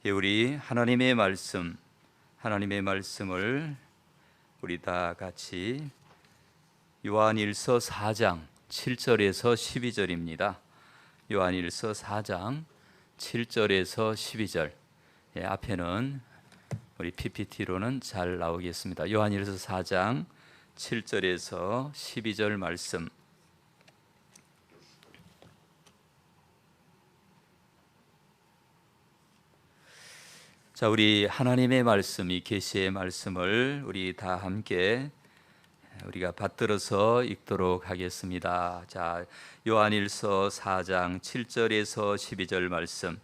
우리 하나님의 말씀을 우리 다 같이 요한일서 4장 7절에서 12절입니다. 요한일서 4장 7절에서 12절. 앞에는 우리 PPT로는 잘 나오겠습니다. 요한일서 4장 7절에서 12절 말씀. 자, 우리 하나님의 말씀, 이 계시의 말씀을 우리 다 함께 우리가 받들어서 읽도록 하겠습니다. 자, 요한일서 4장 7절에서 12절 말씀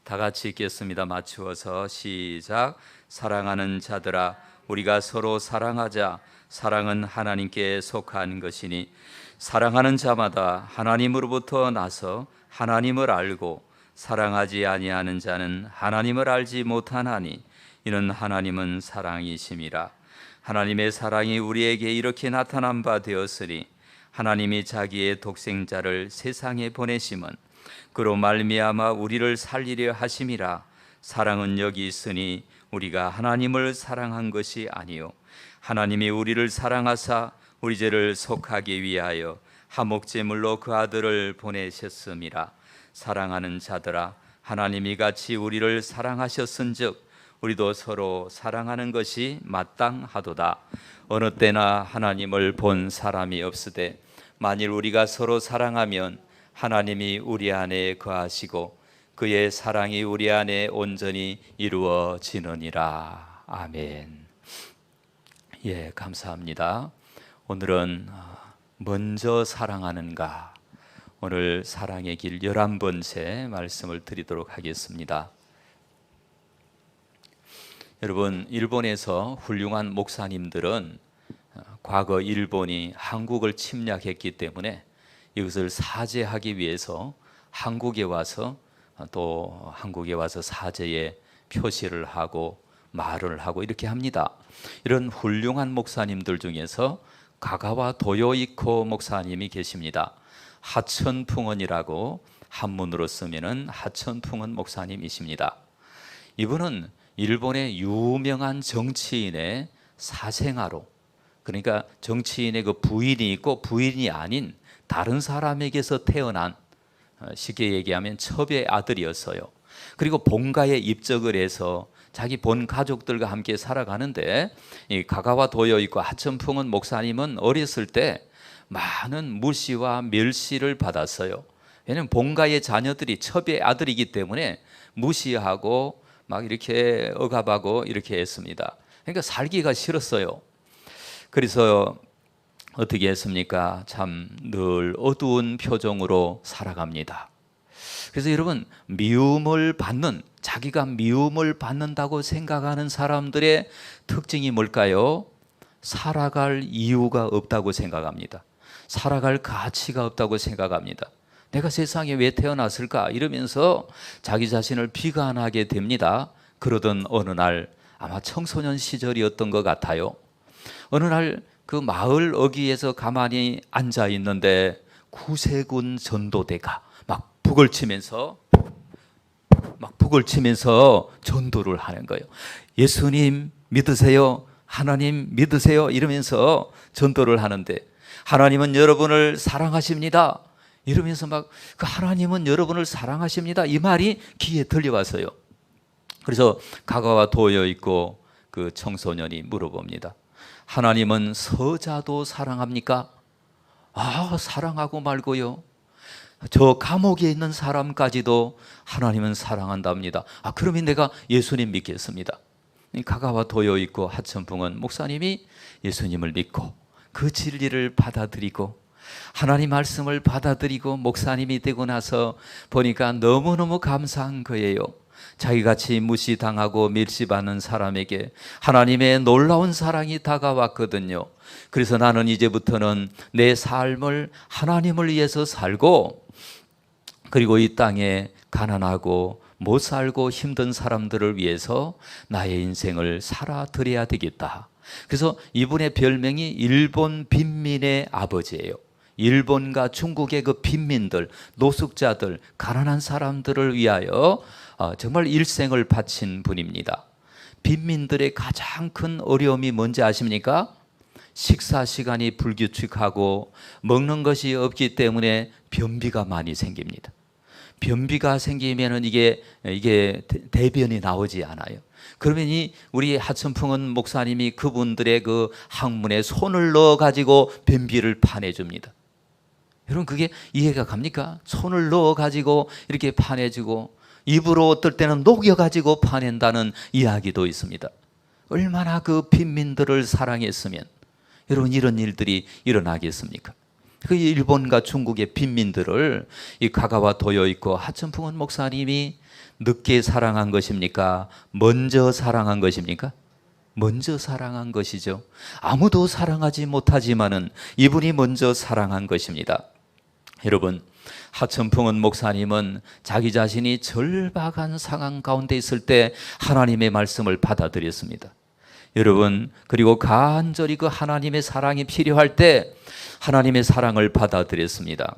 다 같이 읽겠습니다. 맞추어서 시작. 사랑하는 자들아, 우리가 서로 사랑하자. 사랑은 하나님께 속한 것이니 사랑하는 자마다 하나님으로부터 나서 하나님을 알고 사랑하지 아니하는 자는 하나님을 알지 못하나니 이는 하나님은 사랑이심이라. 하나님의 사랑이 우리에게 이렇게 나타난 바 되었으니 하나님이 자기의 독생자를 세상에 보내심은 그로 말미암아 우리를 살리려 하심이라. 사랑은 여기 있으니 우리가 하나님을 사랑한 것이 아니요 하나님이 우리를 사랑하사 우리 죄를 속하기 위하여 화목제물로 그 아들을 보내셨음이라. 사랑하는 자들아, 하나님이 같이 우리를 사랑하셨은즉 우리도 서로 사랑하는 것이 마땅하도다. 어느 때나 하나님을 본 사람이 없으되 만일 우리가 서로 사랑하면 하나님이 우리 안에 거하시고 그의 사랑이 우리 안에 온전히 이루어지느니라. 아멘. 예, 감사합니다. 오늘은 먼저 사랑하는가, 오늘 사랑의 길 11번째 말씀을 드리도록 하겠습니다. 여러분, 일본에서 훌륭한 목사님들은 과거 일본이 한국을 침략했기 때문에 이것을 사죄하기 위해서 한국에 와서 사죄의 표시를 하고 말을 하고 이렇게 합니다. 이런 훌륭한 목사님들 중에서 가가와 도요이코 목사님이 계십니다. 하천풍원이라고 한문으로 쓰면은 하천풍원 목사님이십니다. 이분은 일본의 유명한 정치인의 사생아로, 그러니까 정치인의 그 부인이 있고 부인이 아닌 다른 사람에게서 태어난, 쉽게 얘기하면 첩의 아들이었어요. 그리고 본가에 입적을 해서 자기 본 가족들과 함께 살아가는데, 이 가가와 도요이코 하천풍원 목사님은 어렸을 때 많은 무시와 멸시를 받았어요. 왜냐하면 본가의 자녀들이 첩의 아들이기 때문에 무시하고 막 이렇게 억압하고 이렇게 했습니다. 그러니까 살기가 싫었어요. 그래서 어떻게 했습니까? 참 늘 어두운 표정으로 살아갑니다. 그래서 여러분, 자기가 미움을 받는다고 생각하는 사람들의 특징이 뭘까요? 살아갈 이유가 없다고 생각합니다. 살아갈 가치가 없다고 생각합니다. 내가 세상에 왜 태어났을까? 이러면서 자기 자신을 비관하게 됩니다. 그러던 어느 날, 아마 청소년 시절이었던 것 같아요. 어느 날 그 마을 어귀에서 가만히 앉아 있는데 구세군 전도대가 막 북을 치면서 전도를 하는 거예요. 예수님 믿으세요? 하나님 믿으세요? 이러면서 전도를 하는데, 하나님은 여러분을 사랑하십니다. 이러면서 막 그 하나님은 여러분을 사랑하십니다, 이 말이 귀에 들려왔어요. 그래서 가가와 도여 있고 그 청소년이 물어봅니다. 하나님은 서자도 사랑합니까? 사랑하고 말고요. 저 감옥에 있는 사람까지도 하나님은 사랑한답니다. 그러면 내가 예수님 믿겠습니다. 가가와 도여 있고 하천풍원 목사님이 예수님을 믿고 그 진리를 받아들이고 하나님 말씀을 받아들이고 목사님이 되고 나서 보니까 너무너무 감사한 거예요. 자기같이 무시당하고 멸시받는 사람에게 하나님의 놀라운 사랑이 다가왔거든요. 그래서 나는 이제부터는 내 삶을 하나님을 위해서 살고, 그리고 이 땅에 가난하고 못 살고 힘든 사람들을 위해서 나의 인생을 살아드려야 되겠다. 그래서 이분의 별명이 일본 빈민의 아버지예요. 일본과 중국의 그 빈민들, 노숙자들, 가난한 사람들을 위하여 정말 일생을 바친 분입니다. 빈민들의 가장 큰 어려움이 뭔지 아십니까? 식사 시간이 불규칙하고 먹는 것이 없기 때문에 변비가 많이 생깁니다. 변비가 생기면은 이게 대변이 나오지 않아요. 그러면 우리 하천풍은 목사님이 그분들의 그 항문에 손을 넣어 가지고 변비를 파내 줍니다. 여러분, 그게 이해가 갑니까? 손을 넣어 가지고 이렇게 파내주고 입으로 어떨 때는 녹여 가지고 파낸다는 이야기도 있습니다. 얼마나 그 빈민들을 사랑했으면 여러분 이런 일들이 일어나겠습니까? 그 일본과 중국의 빈민들을 이 가가와 도요이코 하천풍은 목사님이 늦게 사랑한 것입니까? 먼저 사랑한 것입니까? 먼저 사랑한 것이죠. 아무도 사랑하지 못하지만은 이분이 먼저 사랑한 것입니다. 여러분, 하천풍은 목사님은 자기 자신이 절박한 상황 가운데 있을 때 하나님의 말씀을 받아들였습니다. 여러분, 그리고 간절히 그 하나님의 사랑이 필요할 때 하나님의 사랑을 받아들였습니다.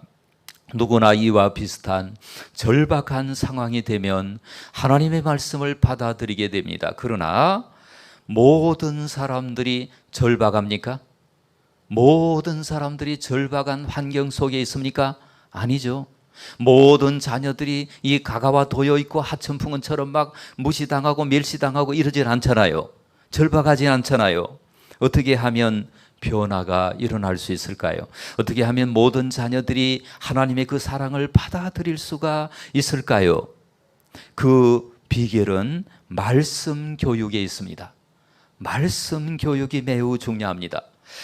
누구나 이와 비슷한 절박한 상황이 되면 하나님의 말씀을 받아들이게 됩니다. 그러나 모든 사람들이 절박합니까? 모든 사람들이 절박한 환경 속에 있습니까? 아니죠. 모든 자녀들이 이 가가와 도요이코 하천풍은처럼 막 무시당하고 멸시당하고 이러질 않잖아요. 절박하지 않잖아요. 어떻게 하면 변화가 일어날 수 있을까요? 어떻게 하면 모든 자녀들이 하나님의 그 사랑을 받아들일 수가 있을까요? 그 비결은 말씀 교육에 있습니다. 말씀 교육이 매우 중요합니다.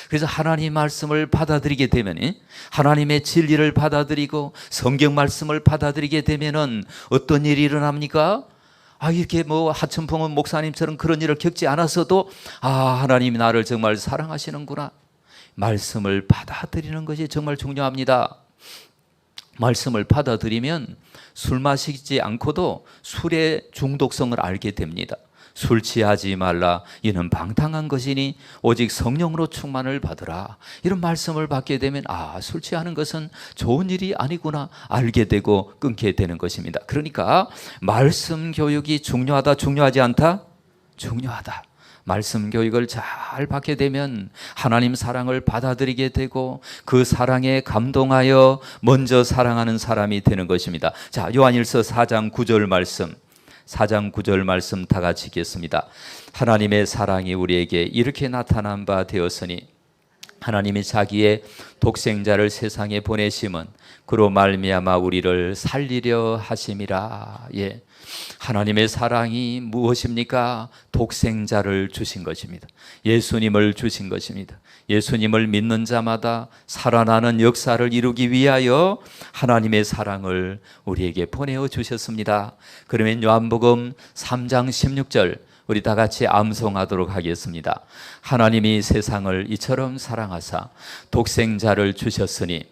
그래서 하나님 말씀을 받아들이게 되면, 하나님의 진리를 받아들이고 성경 말씀을 받아들이게 되면은 어떤 일이 일어납니까? 이렇게 하천풍은 목사님처럼 그런 일을 겪지 않았어도 하나님이 나를 정말 사랑하시는구나. 말씀을 받아들이는 것이 정말 중요합니다. 말씀을 받아들이면 술 마시지 않고도 술의 중독성을 알게 됩니다. 술 취하지 말라, 이는 방탕한 것이니 오직 성령으로 충만을 받으라. 이런 말씀을 받게 되면 술 취하는 것은 좋은 일이 아니구나 알게 되고 끊게 되는 것입니다. 그러니까 말씀 교육이 중요하다, 중요하지 않다? 중요하다. 말씀 교육을 잘 받게 되면 하나님 사랑을 받아들이게 되고 그 사랑에 감동하여 먼저 사랑하는 사람이 되는 것입니다. 자, 요한일서 4장 9절 말씀, 4장 9절 말씀 다 같이 읽겠습니다. 하나님의 사랑이 우리에게 이렇게 나타난 바 되었으니 하나님이 자기의 독생자를 세상에 보내심은 그로 말미암아 우리를 살리려 하심이라. 하나님의 사랑이 무엇입니까? 독생자를 주신 것입니다. 예수님을 주신 것입니다. 예수님을 믿는 자마다 살아나는 역사를 이루기 위하여 하나님의 사랑을 우리에게 보내어 주셨습니다. 그러면 요한복음 3장 16절 우리 다 같이 암송하도록 하겠습니다. 하나님이 세상을 이처럼 사랑하사 독생자를 주셨으니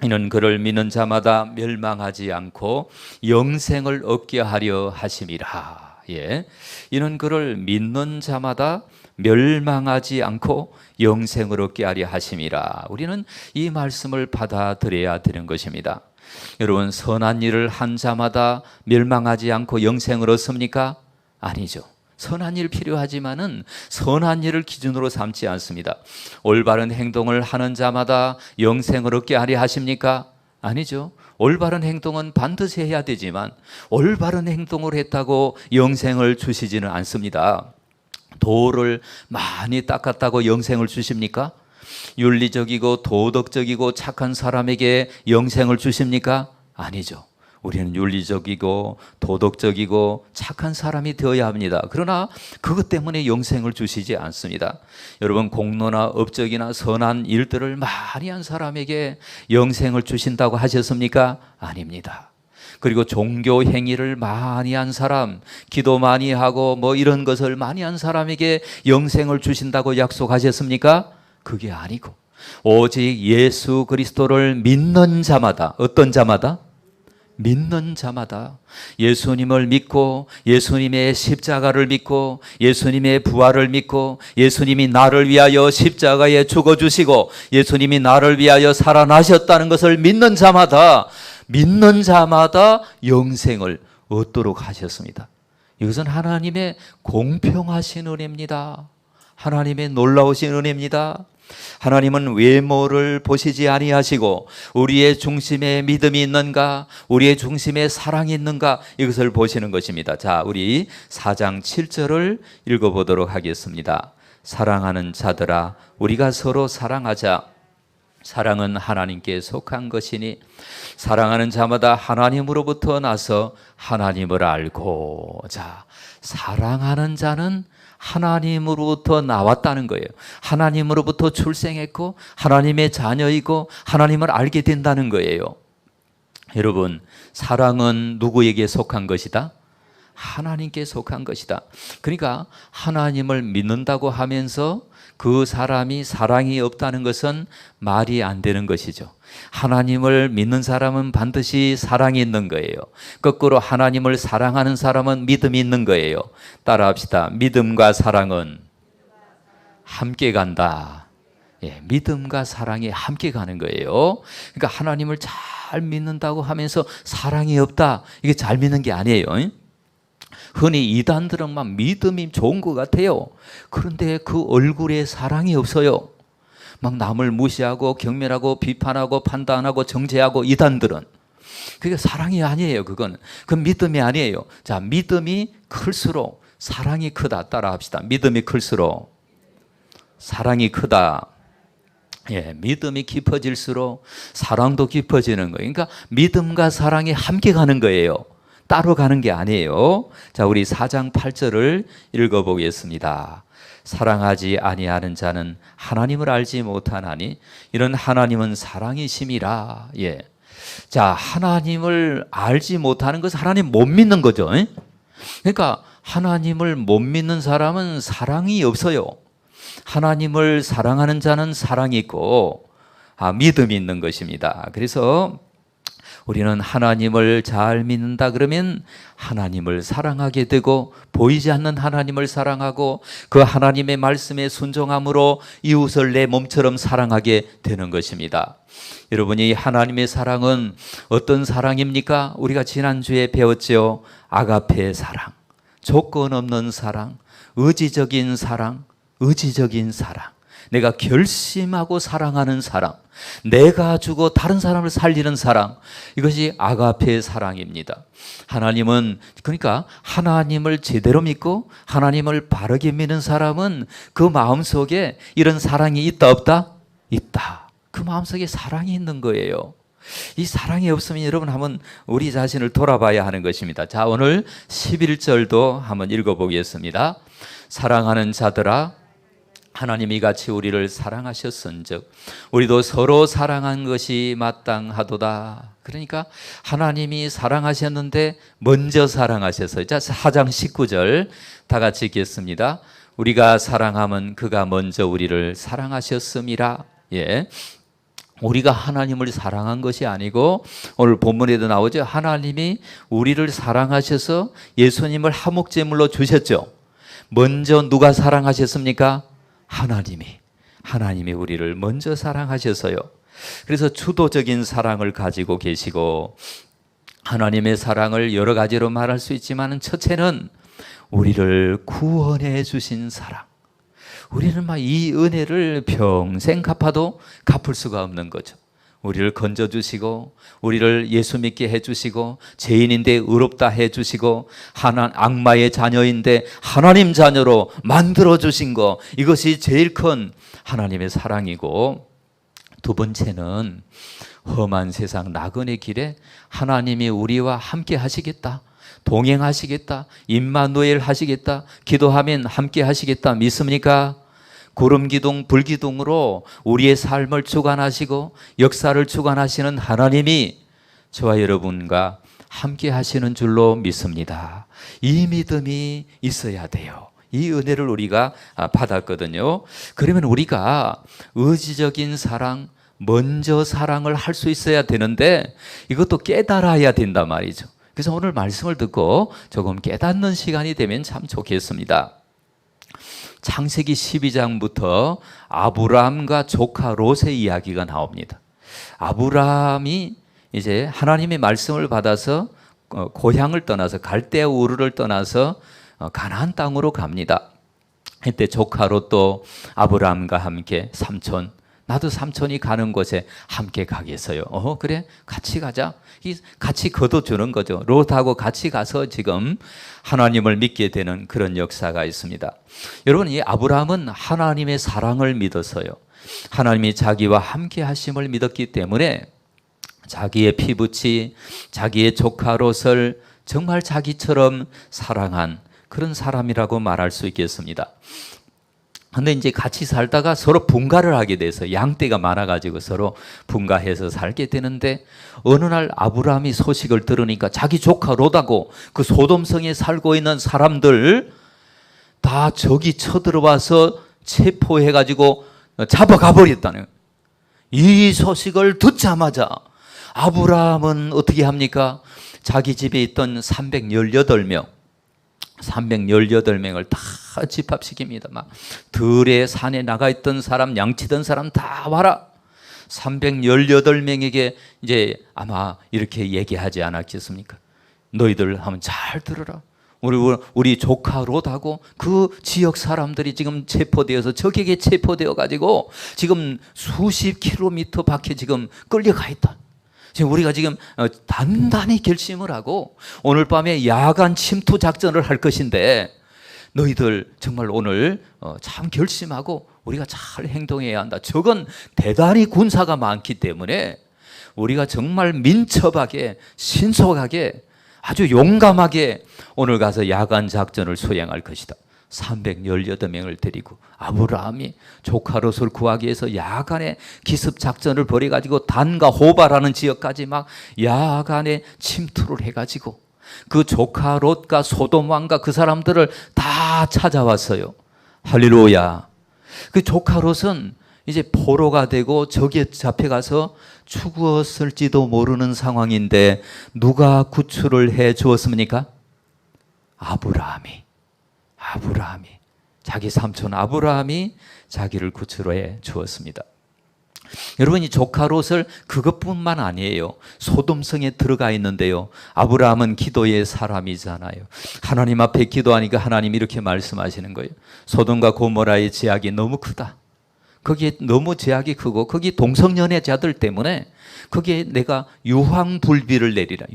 이는 그를 믿는 자마다 멸망하지 않고 영생을 얻게 하려 하심이라. 이는 그를 믿는 자마다 멸망하지 않고 영생을 얻게 하려 하심이라. 우리는 이 말씀을 받아들여야 되는 것입니다. 여러분, 선한 일을 한 자마다 멸망하지 않고 영생을 얻습니까? 아니죠. 선한 일 필요하지만은 선한 일을 기준으로 삼지 않습니다. 올바른 행동을 하는 자마다 영생을 얻게 하려 하십니까? 아니죠. 올바른 행동은 반드시 해야 되지만 올바른 행동을 했다고 영생을 주시지는 않습니다. 도를 많이 닦았다고 영생을 주십니까? 윤리적이고 도덕적이고 착한 사람에게 영생을 주십니까? 아니죠. 우리는 윤리적이고 도덕적이고 착한 사람이 되어야 합니다. 그러나 그것 때문에 영생을 주시지 않습니다. 여러분, 공로나 업적이나 선한 일들을 많이 한 사람에게 영생을 주신다고 하셨습니까? 아닙니다. 그리고 종교 행위를 많이 한 사람, 기도 많이 하고 이런 것을 많이 한 사람에게 영생을 주신다고 약속하셨습니까? 그게 아니고 오직 예수 그리스도를 믿는 자마다, 어떤 자마다? 믿는 자마다, 예수님을 믿고 예수님의 십자가를 믿고 예수님의 부활을 믿고 예수님이 나를 위하여 십자가에 죽어주시고 예수님이 나를 위하여 살아나셨다는 것을 믿는 자마다 영생을 얻도록 하셨습니다. 이것은 하나님의 공평하신 은혜입니다. 하나님의 놀라우신 은혜입니다. 하나님은 외모를 보시지 아니하시고 우리의 중심에 믿음이 있는가, 우리의 중심에 사랑이 있는가, 이것을 보시는 것입니다. 자, 우리 4장 7절을 읽어보도록 하겠습니다. 사랑하는 자들아, 우리가 서로 사랑하자. 사랑은 하나님께 속한 것이니 사랑하는 자마다 하나님으로부터 나서 하나님을 알고. 자, 사랑하는 자는 하나님으로부터 나왔다는 거예요. 하나님으로부터 출생했고 하나님의 자녀이고 하나님을 알게 된다는 거예요. 여러분, 사랑은 누구에게 속한 것이다? 하나님께 속한 것이다. 그러니까 하나님을 믿는다고 하면서 그 사람이 사랑이 없다는 것은 말이 안 되는 것이죠. 하나님을 믿는 사람은 반드시 사랑이 있는 거예요. 거꾸로 하나님을 사랑하는 사람은 믿음이 있는 거예요. 따라합시다. 믿음과 사랑은 함께 간다. 예, 믿음과 사랑이 함께 가는 거예요. 그러니까 하나님을 잘 믿는다고 하면서 사랑이 없다, 이게 잘 믿는 게 아니에요. 흔히 이단들은 막 믿음이 좋은 것 같아요. 그런데 그 얼굴에 사랑이 없어요. 막 남을 무시하고 경멸하고 비판하고 판단하고 정죄하고, 이단들은 그게 사랑이 아니에요. 그건 믿음이 아니에요. 자, 믿음이 클수록 사랑이 크다. 따라합시다. 믿음이 클수록 사랑이 크다. 예, 믿음이 깊어질수록 사랑도 깊어지는 거예요. 그러니까 믿음과 사랑이 함께 가는 거예요. 따로 가는 게 아니에요. 자, 우리 4장 8절을 읽어보겠습니다. 사랑하지 아니하는 자는 하나님을 알지 못하나니 이런 하나님은 사랑이심이라. 예. 자, 하나님을 알지 못하는 것은 하나님 못 믿는 거죠. 그러니까 하나님을 못 믿는 사람은 사랑이 없어요. 하나님을 사랑하는 자는 사랑이 있고 믿음이 있는 것입니다. 그래서 우리는 하나님을 잘 믿는다 그러면 하나님을 사랑하게 되고, 보이지 않는 하나님을 사랑하고 그 하나님의 말씀에 순종함으로 이웃을 내 몸처럼 사랑하게 되는 것입니다. 여러분이 하나님의 사랑은 어떤 사랑입니까? 우리가 지난주에 배웠죠. 아가페 사랑, 조건 없는 사랑, 의지적인 사랑, 의지적인 사랑, 내가 결심하고 사랑하는 사랑, 내가 주고 다른 사람을 살리는 사랑, 이것이 아가페의 사랑입니다. 하나님은, 그러니까 하나님을 제대로 믿고 하나님을 바르게 믿는 사람은 그 마음속에 이런 사랑이 있다 없다? 있다. 그 마음속에 사랑이 있는 거예요. 이 사랑이 없으면 여러분 한번 우리 자신을 돌아봐야 하는 것입니다. 자, 오늘 11절도 한번 읽어보겠습니다. 사랑하는 자들아, 하나님이 같이 우리를 사랑하셨은즉 우리도 서로 사랑한 것이 마땅하도다. 그러니까 하나님이 사랑하셨는데 먼저 사랑하셨어요. 자, 4장 19절 다 같이 읽겠습니다. 우리가 사랑하면 그가 먼저 우리를 사랑하셨음이라. 예. 우리가 하나님을 사랑한 것이 아니고, 오늘 본문에도 나오죠. 하나님이 우리를 사랑하셔서 예수님을 화목제물로 주셨죠. 먼저 누가 사랑하셨습니까? 하나님이 우리를 먼저 사랑하셔서요. 그래서 주도적인 사랑을 가지고 계시고, 하나님의 사랑을 여러 가지로 말할 수 있지만 첫째는 우리를 구원해 주신 사랑. 우리는 막 이 은혜를 평생 갚아도 갚을 수가 없는 거죠. 우리를 건져주시고 우리를 예수 믿게 해주시고 죄인인데 의롭다 해주시고 악마의 자녀인데 하나님 자녀로 만들어주신 거, 이것이 제일 큰 하나님의 사랑이고, 두 번째는 험한 세상 나그네 길에 하나님이 우리와 함께 하시겠다, 동행하시겠다, 임마누엘 하시겠다, 기도하면 함께 하시겠다 믿습니까? 구름기둥 불기둥으로 우리의 삶을 주관하시고 역사를 주관하시는 하나님이 저와 여러분과 함께 하시는 줄로 믿습니다. 이 믿음이 있어야 돼요. 이 은혜를 우리가 받았거든요. 그러면 우리가 의지적인 사랑, 먼저 사랑을 할 수 있어야 되는데 이것도 깨달아야 된단 말이죠. 그래서 오늘 말씀을 듣고 조금 깨닫는 시간이 되면 참 좋겠습니다. 창세기 12장부터 아브라함과 조카 롯의 이야기가 나옵니다. 아브라함이 이제 하나님의 말씀을 받아서 고향을 떠나서 갈대아 우르를 떠나서 가나안 땅으로 갑니다. 이때 조카 롯도 아브라함과 함께 삼촌, 나도 삼촌이 가는 곳에 함께 가겠어요. 그래, 같이 가자. 같이 거둬주는 거죠. 롯하고 같이 가서 지금 하나님을 믿게 되는 그런 역사가 있습니다. 여러분, 이 아브라함은 하나님의 사랑을 믿어서요, 하나님이 자기와 함께 하심을 믿었기 때문에 자기의 피부치, 자기의 조카 롯을 정말 자기처럼 사랑한 그런 사람이라고 말할 수 있겠습니다. 근데 이제 같이 살다가 서로 분가를 하게 돼서 양떼가 많아가지고 서로 분가해서 살게 되는데, 어느 날 아브라함이 소식을 들으니까 자기 조카 롯하고 그 소돔성에 살고 있는 사람들 다 적이 쳐들어와서 체포해가지고 잡아가 버렸다는, 이 소식을 듣자마자 아브라함은 어떻게 합니까? 자기 집에 있던 318명을 다 집합시킵니다. 막 들에 산에 나가 있던 사람, 양치던 사람 다 와라. 318명에게 이제 아마 이렇게 얘기하지 않았겠습니까? 너희들 한번 잘 들어라. 우리 조카 롯하고 그 지역 사람들이 지금 체포되어서 적에게 체포되어 가지고 지금 수십 킬로미터 밖에 지금 끌려가 있다. 지금 우리가 지금 단단히 결심을 하고 오늘 밤에 야간 침투 작전을 할 것인데, 너희들 정말 오늘 참 결심하고 우리가 잘 행동해야 한다. 저건 대단히 군사가 많기 때문에 우리가 정말 민첩하게, 신속하게, 아주 용감하게 오늘 가서 야간 작전을 수행할 것이다. 318명을 데리고 아브라함이 조카 롯을 구하기 위해서 야간에 기습 작전을 벌여가지고 단과 호바라는 지역까지 막 야간에 침투를 해가지고 그 조카 롯과 소돔 왕과 그 사람들을 다 찾아왔어요. 할렐루야. 그 조카 롯은 이제 포로가 되고 적에 잡혀가서 죽었을지도 모르는 상황인데 누가 구출을 해 주었습니까? 아브라함이 자기 삼촌 아브라함이 자기를 구출해 주었습니다. 여러분, 이 조카 롯을 그것뿐만 아니에요. 소돔성에 들어가 있는데요, 아브라함은 기도의 사람이잖아요. 하나님 앞에 기도하니까 하나님이 이렇게 말씀하시는 거예요. 소돔과 고모라의 제약이 너무 크다. 거기에 너무 제약이 크고 거기 동성연애자들 때문에 거기에 내가 유황불비를 내리라.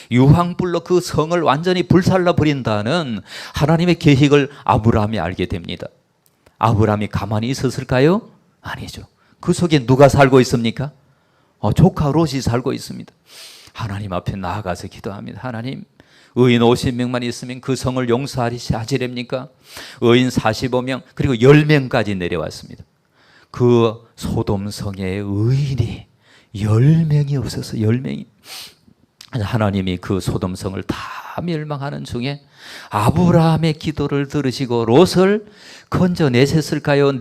유황불로 그 성을 완전히 불살라 버린다는 하나님의 계획을 아브라함이 알게 됩니다. 아브라함이 가만히 있었을까요? 아니죠. 그 속에 누가 살고 있습니까? 조카 롯이 살고 있습니다. 하나님 앞에 나아가서 기도합니다. 하나님, 의인 50명만 있으면 그 성을 용서하시렵니까? 의인 45명 그리고 10명까지 내려왔습니다. 그 소돔성에 의인이 10명이 없어서 10명이, 하나님이 그 소돔성을 다 멸망하는 중에 아브라함의 기도를 들으시고 롯을 건져내셨을까요?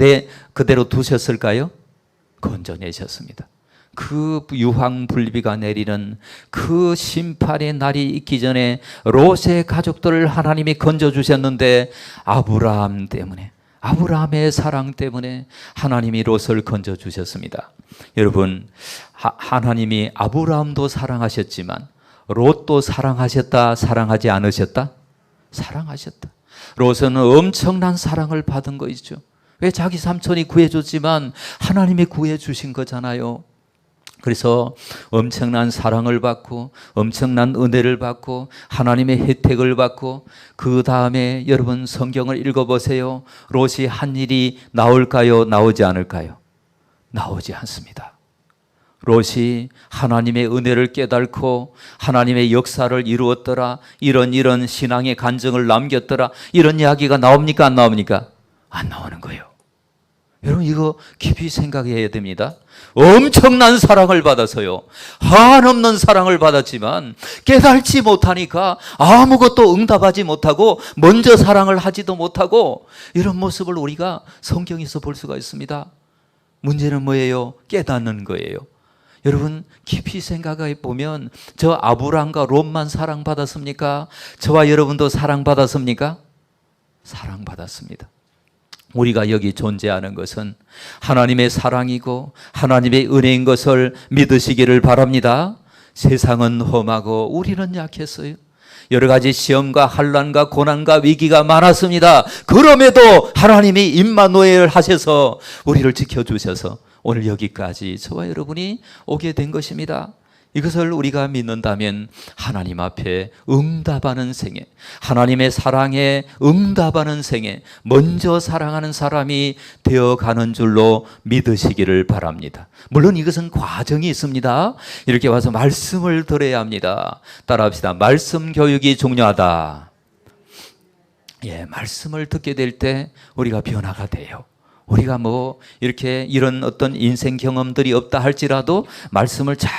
그대로 두셨을까요? 건져내셨습니다. 그 유황불비가 내리는 그 심판의 날이 있기 전에 롯의 가족들을 하나님이 건져주셨는데, 아브라함 때문에, 아브라함의 사랑 때문에 하나님이 롯을 건져주셨습니다. 여러분, 하나님이 아브라함도 사랑하셨지만 롯도 사랑하셨다, 사랑하지 않으셨다? 사랑하셨다. 롯은 엄청난 사랑을 받은 것이죠. 왜? 자기 삼촌이 구해줬지만 하나님이 구해주신 거잖아요. 그래서 엄청난 사랑을 받고 엄청난 은혜를 받고 하나님의 혜택을 받고, 그 다음에 여러분 성경을 읽어보세요. 롯이 한 일이 나올까요? 나오지 않을까요? 나오지 않습니다. 롯이 하나님의 은혜를 깨닫고 하나님의 역사를 이루었더라, 이런 신앙의 간증을 남겼더라, 이런 이야기가 나옵니까? 안 나옵니까? 안 나오는 거예요. 여러분, 이거 깊이 생각해야 됩니다. 엄청난 사랑을 받아서요, 한없는 사랑을 받았지만 깨달지 못하니까 아무것도 응답하지 못하고 먼저 사랑을 하지도 못하고, 이런 모습을 우리가 성경에서 볼 수가 있습니다. 문제는 뭐예요? 깨닫는 거예요. 여러분, 깊이 생각해 보면 저 아브람과 롯만 사랑받았습니까? 저와 여러분도 사랑받았습니까? 사랑받았습니다. 우리가 여기 존재하는 것은 하나님의 사랑이고 하나님의 은혜인 것을 믿으시기를 바랍니다. 세상은 험하고 우리는 약했어요. 여러 가지 시험과 환난과 고난과 위기가 많았습니다. 그럼에도 하나님이 임마누엘 하셔서 우리를 지켜주셔서 오늘 여기까지 저와 여러분이 오게 된 것입니다. 이것을 우리가 믿는다면 하나님 앞에 응답하는 생애, 하나님의 사랑에 응답하는 생애, 먼저 사랑하는 사람이 되어가는 줄로 믿으시기를 바랍니다. 물론 이것은 과정이 있습니다. 이렇게 와서 말씀을 들어야 합니다. 따라합시다. 말씀 교육이 중요하다. 예, 말씀을 듣게 될 때 우리가 변화가 돼요. 우리가 뭐 이렇게 이런 어떤 인생 경험들이 없다 할지라도 말씀을 잘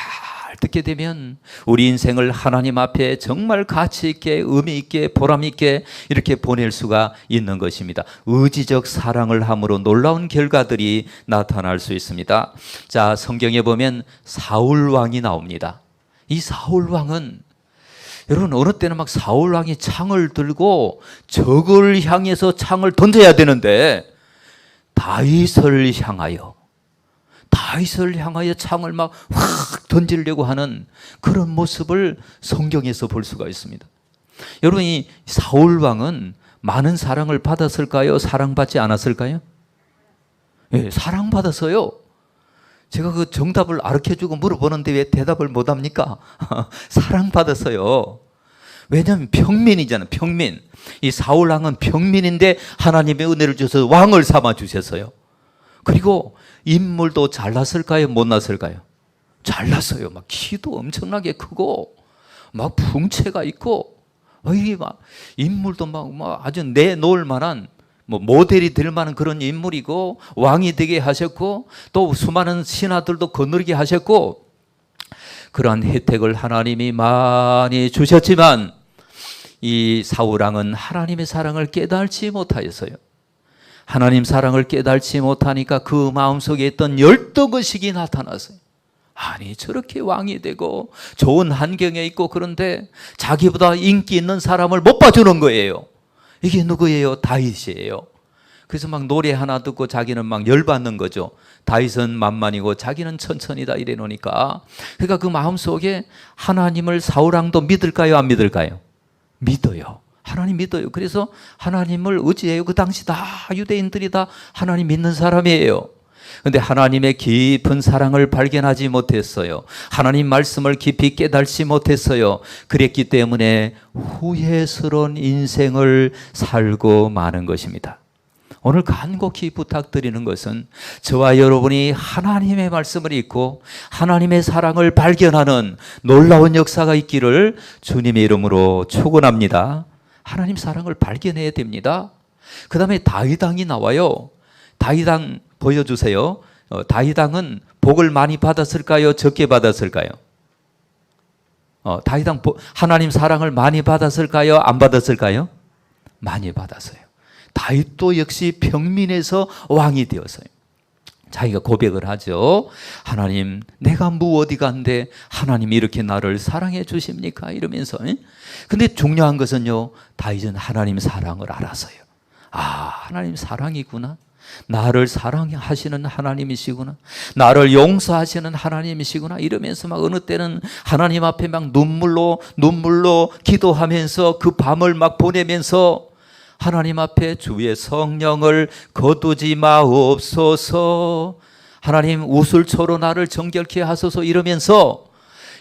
듣게 되면 우리 인생을 하나님 앞에 정말 가치 있게, 의미 있게, 보람 있게 이렇게 보낼 수가 있는 것입니다. 의지적 사랑을 함으로 놀라운 결과들이 나타날 수 있습니다. 자, 성경에 보면 사울 왕이 나옵니다. 이 사울 왕은 여러분 어느 때는 막 사울 왕이 창을 들고 적을 향해서 창을 던져야 되는데 다윗을 향하여 창을 막 확 던지려고 하는 그런 모습을 성경에서 볼 수가 있습니다. 여러분, 이 사울 왕은 많은 사랑을 받았을까요? 사랑받지 않았을까요? 예, 사랑받았어요. 제가 그 정답을 아르켜주고 물어보는데 왜 대답을 못합니까? 사랑받았어요. 왜냐하면 평민이잖아요. 평민. 이 사울 왕은 평민인데 하나님의 은혜를 주셔서 왕을 삼아 주셨어요. 그리고 인물도 잘났을까요? 못났을까요? 잘났어요. 막 키도 엄청나게 크고 막 풍채가 있고 이게 막 인물도 막 아주 내놓을 만한 뭐 모델이 될 만한 그런 인물이고 왕이 되게 하셨고 또 수많은 신하들도 거느리게 하셨고 그러한 혜택을 하나님이 많이 주셨지만 이 사울 왕은 하나님의 사랑을 깨달지 못하였어요. 하나님 사랑을 깨달지 못하니까 그 마음속에 있던 열등의식이 나타났어요. 아니 저렇게 왕이 되고 좋은 환경에 있고 그런데 자기보다 인기 있는 사람을 못 봐주는 거예요. 이게 누구예요? 다윗이에요. 그래서 막 노래 하나 듣고 자기는 막 열받는 거죠. 다윗은 만만이고 자기는 천천히다 이래 놓으니까. 그러니까 그 마음속에 하나님을 사울 왕도 믿을까요? 안 믿을까요? 믿어요. 하나님 믿어요. 그래서 하나님을 의지해요. 그 당시 다 유대인들이 다 하나님 믿는 사람이에요. 그런데 하나님의 깊은 사랑을 발견하지 못했어요. 하나님 말씀을 깊이 깨달지 못했어요. 그랬기 때문에 후회스러운 인생을 살고 마는 것입니다. 오늘 간곡히 부탁드리는 것은 저와 여러분이 하나님의 말씀을 읽고 하나님의 사랑을 발견하는 놀라운 역사가 있기를 주님의 이름으로 축원합니다. 하나님 사랑을 발견해야 됩니다. 그 다음에 다윗 왕이 나와요. 다윗 왕 보여주세요. 다윗 왕은 복을 많이 받았을까요? 적게 받았을까요? 다윗 왕 하나님 사랑을 많이 받았을까요? 안 받았을까요? 많이 받았어요. 다윗도 역시 평민에서 왕이 되었어요. 자기가 고백을 하죠. 하나님, 내가 어디 간데 하나님이 이렇게 나를 사랑해 주십니까? 이러면서. 근데 중요한 것은요, 다윗은 하나님 사랑을 알았어요. 아, 하나님 사랑이구나. 나를 사랑하시는 하나님이시구나. 나를 용서하시는 하나님이시구나. 이러면서 막 어느 때는 하나님 앞에 막 눈물로 기도하면서 그 밤을 막 보내면서 하나님 앞에 주의 성령을 거두지 마옵소서. 하나님 우슬초로 나를 정결케 하소서 이러면서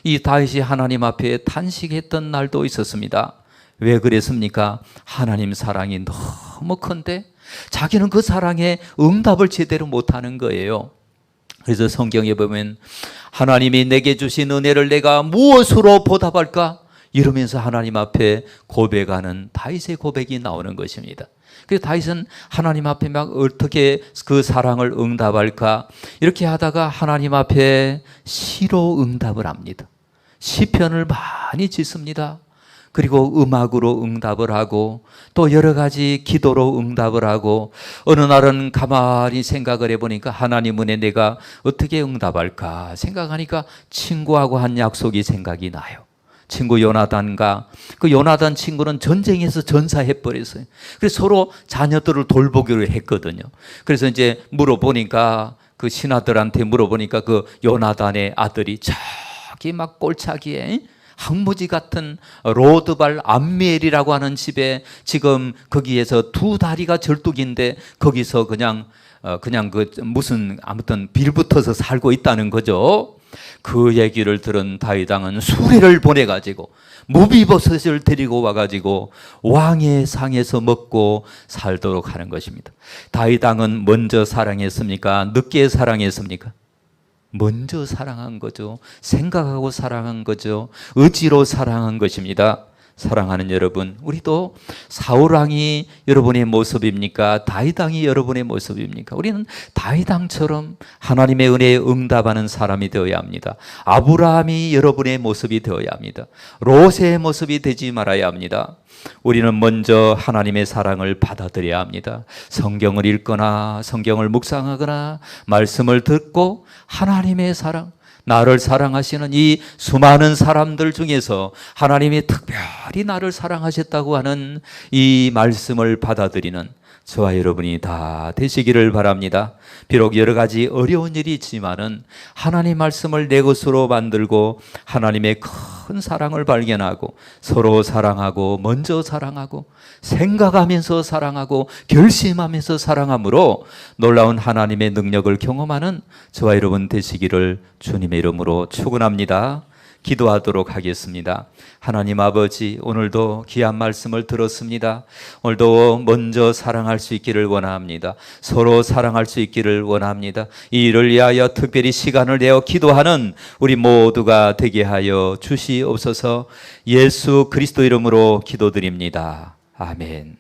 이 다윗이 하나님 앞에 탄식했던 날도 있었습니다. 왜 그랬습니까? 하나님 사랑이 너무 큰데 자기는 그 사랑에 응답을 제대로 못하는 거예요. 그래서 성경에 보면 하나님이 내게 주신 은혜를 내가 무엇으로 보답할까? 이러면서 하나님 앞에 고백하는 다윗의 고백이 나오는 것입니다. 그래서 다윗은 하나님 앞에 막 어떻게 그 사랑을 응답할까? 이렇게 하다가 하나님 앞에 시로 응답을 합니다. 시편을 많이 짓습니다. 그리고 음악으로 응답을 하고 또 여러 가지 기도로 응답을 하고 어느 날은 가만히 생각을 해보니까 하나님 은혜 내가 어떻게 응답할까 생각하니까 친구하고 한 약속이 생각이 나요. 친구 요나단과 그 요나단 친구는 전쟁에서 전사해버렸어요. 그래서 서로 자녀들을 돌보기로 했거든요. 그래서 이제 물어보니까 그 신하들한테 물어보니까 그 요나단의 아들이 저기 막 골짜기에 황무지 같은 로드발 암미엘이라고 하는 집에 지금 거기에서 두 다리가 절뚝인데 거기서 그냥 그 무슨 아무튼 빌붙어서 살고 있다는 거죠. 그 얘기를 들은 다윗 왕은 수레를 보내가지고 무비보셋을 데리고 와가지고 왕의 상에서 먹고 살도록 하는 것입니다. 다윗 왕은 먼저 사랑했습니까? 늦게 사랑했습니까? 먼저 사랑한 거죠. 생각하고 사랑한 거죠. 의지로 사랑한 것입니다. 사랑하는 여러분, 우리도 사울 왕이 여러분의 모습입니까? 다윗 왕이 여러분의 모습입니까? 우리는 다윗 왕처럼 하나님의 은혜에 응답하는 사람이 되어야 합니다. 아브라함이 여러분의 모습이 되어야 합니다. 롯의 모습이 되지 말아야 합니다. 우리는 먼저 하나님의 사랑을 받아들여야 합니다. 성경을 읽거나 성경을 묵상하거나 말씀을 듣고 하나님의 사랑, 나를 사랑하시는 이 수많은 사람들 중에서 하나님이 특별히 나를 사랑하셨다고 하는 이 말씀을 받아들이는 저와 여러분이 다 되시기를 바랍니다. 비록 여러 가지 어려운 일이 있지만은 하나님 말씀을 내 것으로 만들고 하나님의 큰 사랑을 발견하고 서로 사랑하고 먼저 사랑하고 생각하면서 사랑하고 결심하면서 사랑함으로 놀라운 하나님의 능력을 경험하는 저와 여러분 되시기를 주님의 이름으로 축원합니다. 기도하도록 하겠습니다. 하나님 아버지, 오늘도 귀한 말씀을 들었습니다. 오늘도 먼저 사랑할 수 있기를 원합니다. 서로 사랑할 수 있기를 원합니다. 이 일을 위하여 특별히 시간을 내어 기도하는 우리 모두가 되게 하여 주시옵소서. 예수 그리스도 이름으로 기도드립니다. 아멘.